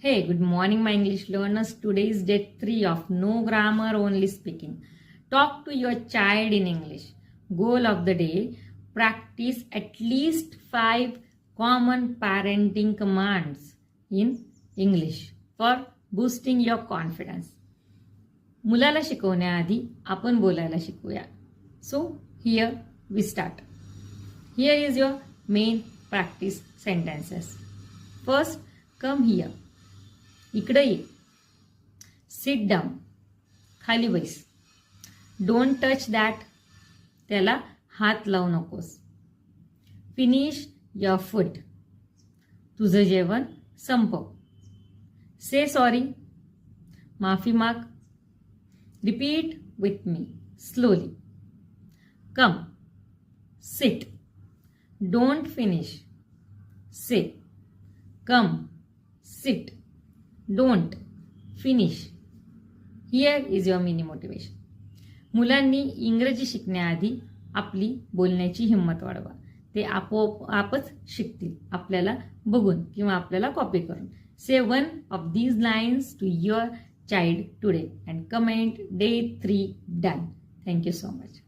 Hey, good morning, my English learners. Today is day 3 of No Grammar Only Speaking. Talk to your child in English. Goal of the day, practice at least 5 common parenting commands in English for boosting your confidence. मुलाला शिकवण्याआधी आपण बोलायला शिकूया. So, here we start. Here is your main practice sentences. First, come here. इकडे ये. Sit down. खाली बैस. Don't touch that. त्याला हात लावू नकोस. Finish your food. तुझं जेवण संपव. Say sorry. माफी माग. Repeat with me slowly. Come. Sit. Don't finish. Say. Come. Sit. Don't finish. Here is your mini motivation. मुलांनी इंग्रजी शिकण्याआधी आपली बोलण्याची हिंमत वाढवा. ते आपोआपच शिकतील आपल्याला बघून किंवा आपल्याला कॉपी करून. Say one of these lines to your child today and comment day 3 done. Thank you so much.